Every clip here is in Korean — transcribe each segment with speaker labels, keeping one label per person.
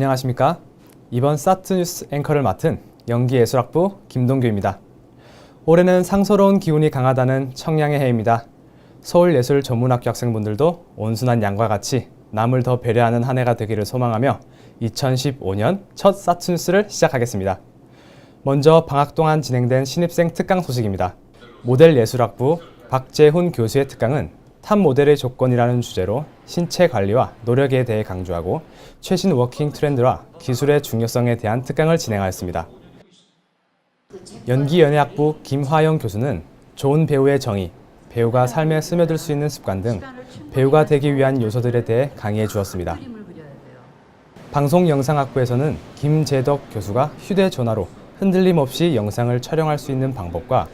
Speaker 1: 안녕하십니까? 이번 사트뉴스 앵커를 맡은 연기예술학부 김동규입니다. 올해는 상서로운 기운이 강하다는 청량의 해입니다. 서울예술전문학교 학생분들도 온순한 양과 같이 남을 더 배려하는 한 해가 되기를 소망하며 2015년 첫 사트뉴스를 시작하겠습니다. 먼저 방학 동안 진행된 신입생 특강 소식입니다. 모델예술학부 박재훈 교수의 특강은 탑 모델의 조건이라는 주제로 신체 관리와 노력에 대해 강조하고 최신 워킹 트렌드와 기술의 중요성에 대한 특강을 진행하였습니다. 연기연예학부 김화영 교수는 좋은 배우의 정의, 배우가 삶에 스며들 수 있는 습관 등 배우가 되기 위한 요소들에 대해 강의해 주었습니다. 방송영상학부에서는 김재덕 교수가 휴대전화로 흔들림 없이 영상을 촬영할 수 있는 방법과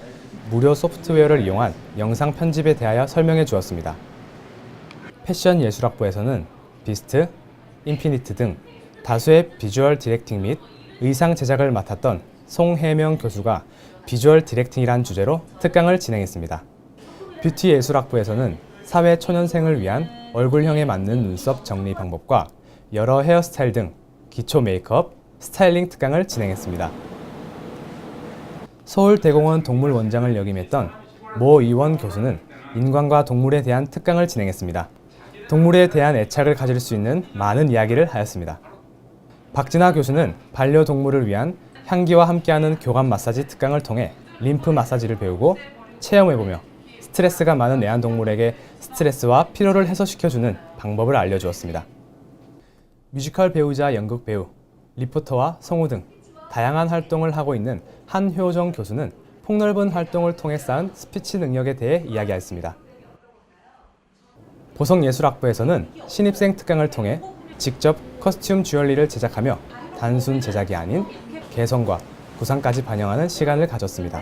Speaker 1: 무료 소프트웨어를 이용한 영상 편집에 대하여 설명해 주었습니다. 패션예술학부에서는 비스트, 인피니트 등 다수의 비주얼 디렉팅 및 의상 제작을 맡았던 송혜명 교수가 비주얼 디렉팅이란 주제로 특강을 진행했습니다. 뷰티예술학부에서는 사회 초년생을 위한 얼굴형에 맞는 눈썹 정리 방법과 여러 헤어스타일 등 기초 메이크업, 스타일링 특강을 진행했습니다. 서울대공원 동물원장을 역임했던 모 이원 교수는 인간과 동물에 대한 특강을 진행했습니다. 동물에 대한 애착을 가질 수 있는 많은 이야기를 하였습니다. 박진아 교수는 반려동물을 위한 향기와 함께하는 교감 마사지 특강을 통해 림프 마사지를 배우고 체험해보며 스트레스가 많은 애완동물에게 스트레스와 피로를 해소시켜주는 방법을 알려주었습니다. 뮤지컬 배우자 연극 배우, 리포터와 성우 등 다양한 활동을 하고 있는 한효정 교수는 폭넓은 활동을 통해 쌓은 스피치 능력에 대해 이야기하였습니다. 보성예술학부에서는 신입생 특강을 통해 직접 커스튬 주얼리를 제작하며 단순 제작이 아닌 개성과 구상까지 반영하는 시간을 가졌습니다.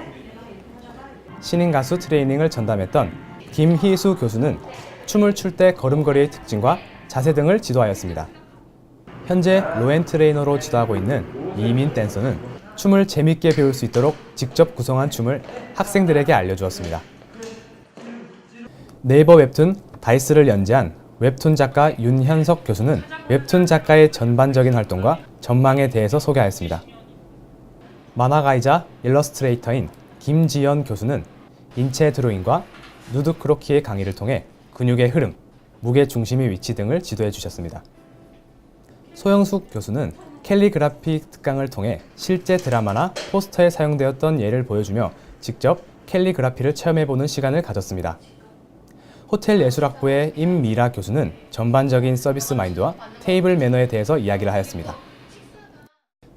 Speaker 1: 신인 가수 트레이닝을 전담했던 김희수 교수는 춤을 출 때 걸음걸이의 특징과 자세 등을 지도하였습니다. 현재 로엔 트레이너로 지도하고 있는 이민 댄서는 춤을 재밌게 배울 수 있도록 직접 구성한 춤을 학생들에게 알려주었습니다. 네이버 웹툰 다이스를 연재한 웹툰 작가 윤현석 교수는 웹툰 작가의 전반적인 활동과 전망에 대해서 소개하였습니다. 만화가이자 일러스트레이터인 김지연 교수는 인체 드로잉과 누드 크로키의 강의를 통해 근육의 흐름, 무게 중심의 위치 등을 지도해 주셨습니다. 소영숙 교수는 캘리그라피 특강을 통해 실제 드라마나 포스터에 사용되었던 예를 보여주며 직접 캘리그라피를 체험해보는 시간을 가졌습니다. 호텔예술학부의 임미라 교수는 전반적인 서비스 마인드와 테이블 매너에 대해서 이야기를 하였습니다.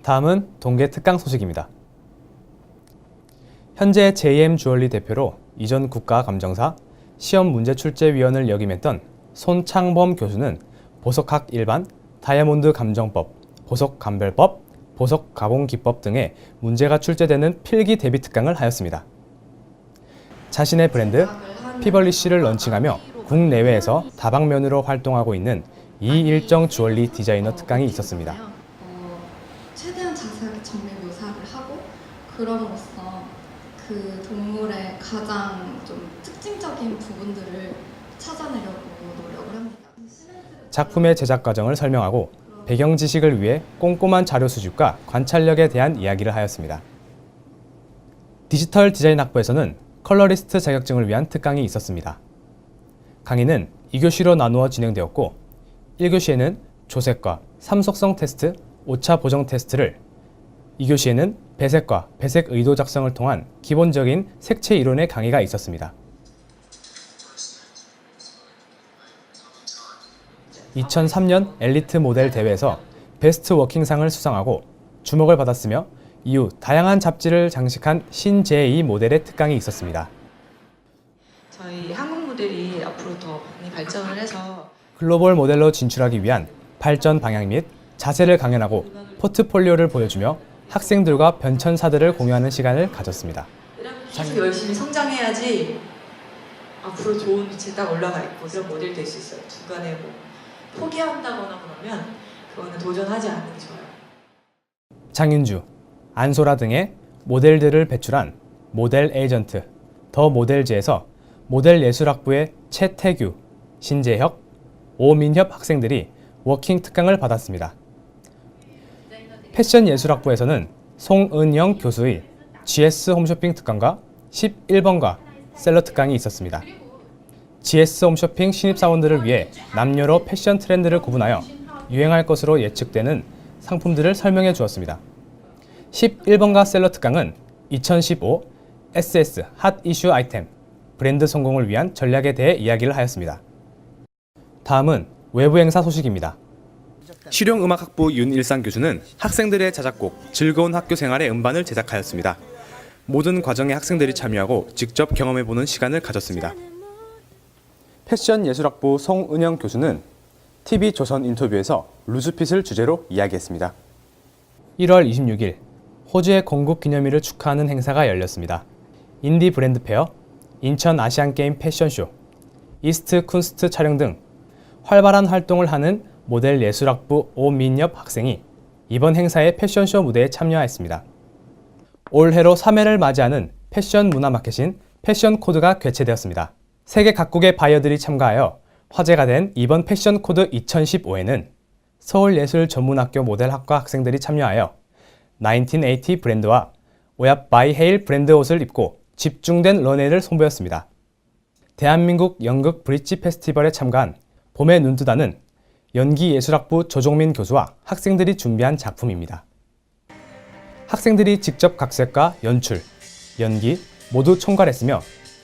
Speaker 1: 다음은 동계 특강 소식입니다. 현재 JM 주얼리 대표로 이전 국가감정사 시험문제출제위원을 역임했던 손창범 교수는 보석학 일반, 다이아몬드 감정법, 보석 감별법, 보석 가공 기법 등의 문제가 출제되는 필기 대비 특강을 하였습니다. 자신의 브랜드 피벌리쉬를 런칭하며 국내외에서 다방면으로 활동하고 있는 이일정 주얼리 디자이너 특강이 있었습니다.
Speaker 2: 최대한 자세하게 정밀 묘사를 하고 그럼으로써 그 동물의 가장 좀 특징적인 부분들을 찾아내려고 노력을 합니다.
Speaker 1: 작품의 제작 과정을 설명하고 배경 지식을 위해 꼼꼼한 자료 수집과 관찰력에 대한 이야기를 하였습니다. 디지털 디자인 학부에서는 컬러리스트 자격증을 위한 특강이 있었습니다. 강의는 2교시로 나누어 진행되었고 1교시에는 조색과 삼속성 테스트, 오차 보정 테스트를 2교시에는 배색과 배색 의도 작성을 통한 기본적인 색채 이론의 강의가 있었습니다. 2003년 엘리트 모델 대회에서 베스트 워킹상을 수상하고 주목을 받았으며 이후 다양한 잡지를 장식한 신재희 모델의 특강이 있었습니다.
Speaker 3: 저희 한국 모델이 앞으로 더 많이 발전을 해서
Speaker 1: 글로벌 모델로 진출하기 위한 발전 방향 및 자세를 강연하고 포트폴리오를 보여주며 학생들과 변천사들을 공유하는 시간을 가졌습니다.
Speaker 3: 계속 열심히 성장해야지 앞으로 좋은 위치에 딱 올라가 있고 그런 모델이 될 수 있어요. 중간에 뭐 포기한다거나 그러면 그거는 도전하지 않는 게 좋아요.
Speaker 1: 장윤주, 안소라 등의 모델들을 배출한 모델 에이전트, 더 모델즈에서 모델예술학부의 최태규, 신재혁, 오민협 학생들이 워킹 특강을 받았습니다. 패션예술학부에서는 송은영 교수의 GS 홈쇼핑 특강과 11번가 셀러 특강이 있었습니다. GS 홈쇼핑 신입사원들을 위해 남녀로 패션 트렌드를 구분하여 유행할 것으로 예측되는 상품들을 설명해 주었습니다. 11번가 셀러 특강은 2015 SS 핫 이슈 아이템 브랜드 성공을 위한 전략에 대해 이야기를 하였습니다. 다음은 외부 행사 소식입니다. 실용음악학부 윤일상 교수는 학생들의 자작곡 즐거운 학교 생활의 음반을 제작하였습니다. 모든 과정에 학생들이 참여하고 직접 경험해보는 시간을 가졌습니다. 패션예술학부 송은영 교수는 TV조선 인터뷰에서 루즈핏을 주제로 이야기했습니다. 1월 26일 호주의 건국 기념일을 축하하는 행사가 열렸습니다. 인디 브랜드 페어, 인천 아시안게임 패션쇼, 이스트 쿤스트 촬영 등 활발한 활동을 하는 모델 예술학부 오민엽 학생이 이번 행사의 패션쇼 무대에 참여하였습니다. 올해로 3회를 맞이하는 패션 문화 마켓인 패션 코드가 개최되었습니다. 세계 각국의 바이어들이 참가하여 화제가 된 이번 패션 코드 2015에는 서울예술전문학교 모델학과 학생들이 참여하여 1980 브랜드와 오얏 바이 헤일 브랜드 옷을 입고 집중된 런웨이를 선보였습니다. 대한민국 연극 브릿지 페스티벌에 참가한 봄에 눈뜨다는 연기예술학부 조종민 교수와 학생들이 준비한 작품입니다. 학생들이 직접 각색과 연출, 연기 모두 총괄했으며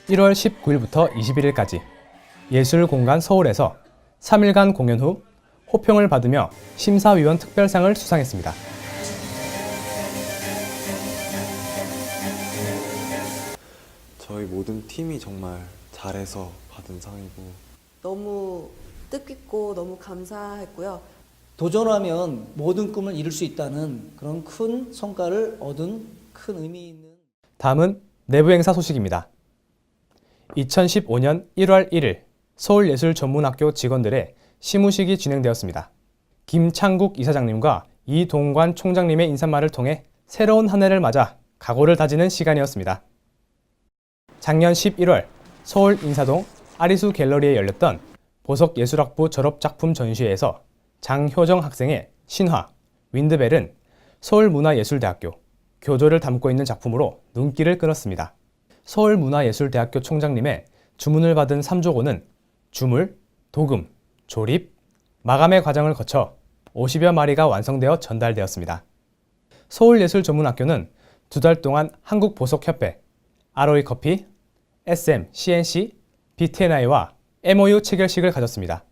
Speaker 1: 1월 19일부터 21일까지 예술공간 서울에서 3일간 공연 후 호평을 받으며 심사위원 특별상을 수상했습니다.
Speaker 4: 저희 모든 팀이 정말 잘해서 받은 상이고
Speaker 5: 너무 뜻깊고 너무 감사했고요.
Speaker 6: 도전하면 모든 꿈을 이룰 수 있다는 그런 큰 성과를 얻은 큰 의미 있는.
Speaker 1: 다음은 내부 행사 소식입니다. 2015년 1월 1일 서울예술전문학교 직원들의 시무식이 진행되었습니다. 김창국 이사장님과 이동관 총장님의 인사말을 통해 새로운 한 해를 맞아 각오를 다지는 시간이었습니다. 작년 11월 서울 인사동 아리수 갤러리에 열렸던 보석예술학부 졸업작품 전시회에서 장효정 학생의 신화, 윈드벨은 서울문화예술대학교 교조를 담고 있는 작품으로 눈길을 끌었습니다. 서울문화예술대학교 총장님의 주문을 받은 3조고는 주물, 도금, 조립, 마감의 과정을 거쳐 50여 마리가 완성되어 전달되었습니다. 서울예술전문학교는 2달 동안 한국보석협회, ROE커피, SM, CNC, BTNI와 MOU 체결식을 가졌습니다.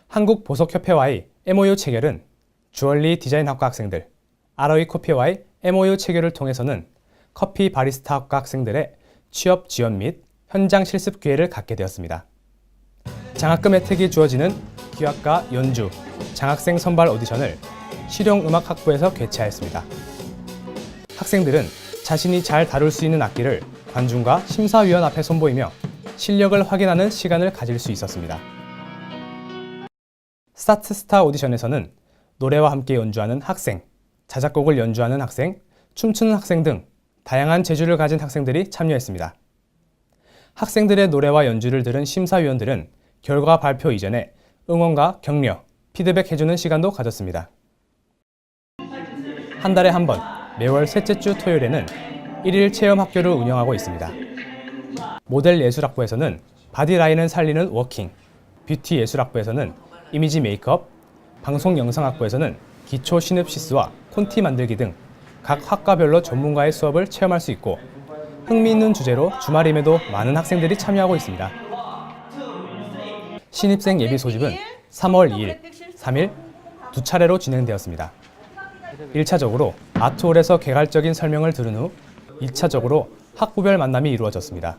Speaker 1: 한국보석협회와의 MOU 체결은 주얼리 디자인학과 학생들, ROE커피와의 MOU 체결을 통해서는 커피 바리스타 학과 학생들의 취업 지원 및 현장 실습 기회를 갖게 되었습니다. 장학금 혜택이 주어지는 기악과 연주, 장학생 선발 오디션을 실용음악학부에서 개최하였습니다. 학생들은 자신이 잘 다룰 수 있는 악기를 관중과 심사위원 앞에 선보이며 실력을 확인하는 시간을 가질 수 있었습니다. 스타트스타 오디션에서는 노래와 함께 연주하는 학생, 자작곡을 연주하는 학생, 춤추는 학생 등 다양한 재주를 가진 학생들이 참여했습니다. 학생들의 노래와 연주를 들은 심사위원들은 결과 발표 이전에 응원과 격려, 피드백 해주는 시간도 가졌습니다. 한 달에 한 번, 매월 셋째 주 토요일에는 1일 체험 학교를 운영하고 있습니다. 모델 예술학부에서는 바디라인을 살리는 워킹, 뷰티 예술학부에서는 이미지 메이크업, 방송 영상학부에서는 기초 신읍 시스와 콘티 만들기 등 각 학과별로 전문가의 수업을 체험할 수 있고 흥미있는 주제로 주말임에도 많은 학생들이 참여하고 있습니다. 신입생 예비 소집은 3월 2일, 3일 두 차례로 진행되었습니다. 1차적으로 아트홀에서 개괄적인 설명을 들은 후 2차적으로 학부별 만남이 이루어졌습니다.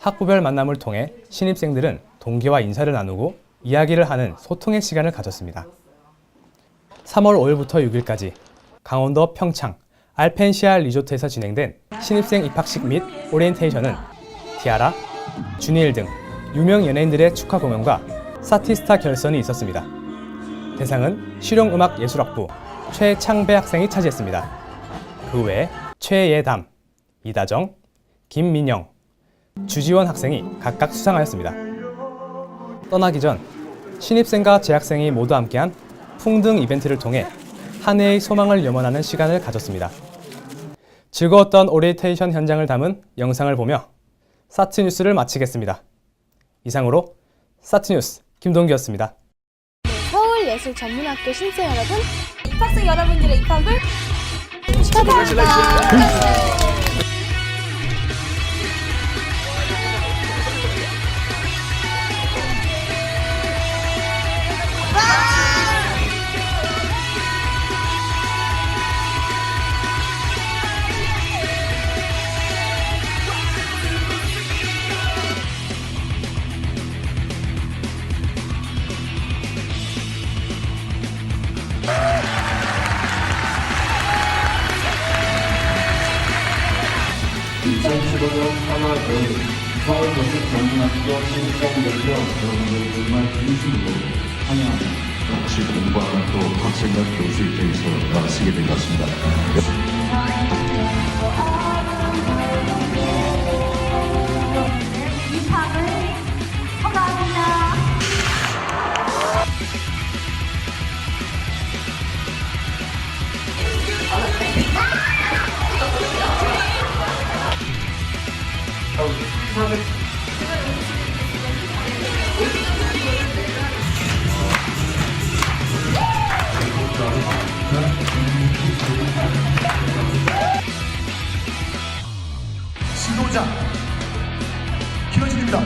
Speaker 1: 학부별 만남을 통해 신입생들은 동기와 인사를 나누고 이야기를 하는 소통의 시간을 가졌습니다. 3월 5일부터 6일까지 강원도 평창 알펜시아 리조트에서 진행된 신입생 입학식 및 오리엔테이션은 티아라, 주니엘 등 유명 연예인들의 축하 공연과 사티스타 결선이 있었습니다. 대상은 실용음악예술학부 최창배 학생이 차지했습니다. 그 외 최예담, 이다정, 김민영, 주지원 학생이 각각 수상하였습니다. 떠나기 전 신입생과 재학생이 모두 함께한 풍등 이벤트를 통해 한 해의 소망을 염원하는 시간을 가졌습니다. 즐거웠던 오리엔테이션 현장을 담은 영상을 보며 사트뉴스를 마치겠습니다. 이상으로 사트뉴스 김동기였습니다.
Speaker 7: 서울예술전문학교 신생 여러분, 입학생 여러분들의 입학을 축하드립니다.
Speaker 8: 서울예술전문학교 신입생들과 여러분들 정말 진심으로 환영합니다. 같이 공부하는 또 학생과 교수 입장에서 쓰게 된 것 같습니다.
Speaker 9: 지도자 김원진입니다.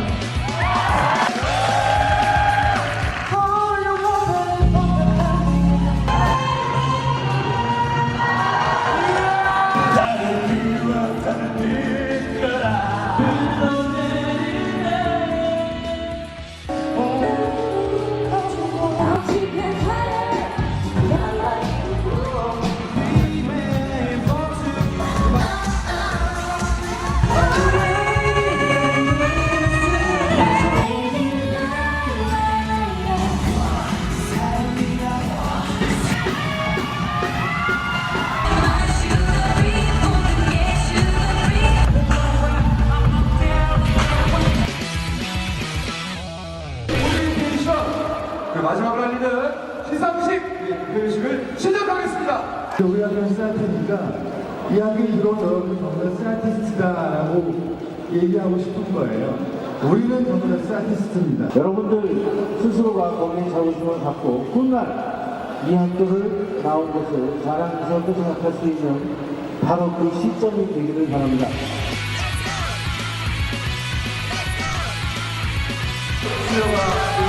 Speaker 9: 마지막으로 알리는 시상식 회식을 시작하겠습니다.
Speaker 10: 우리 학교는 스아티스트니까 이 학교에 들어온 여러분이 전부 다 스아티스트다라고 얘기하고 싶은 거예요. 우리는 전부 다 스아티스트입니다. 여러분들 스스로가 거기에 자부심을 갖고 훗날 이 학교를 나온 것을 자랑스럽게 생각할 수 있는 바로 그 시점이 되기를 바랍니다.
Speaker 9: 수요가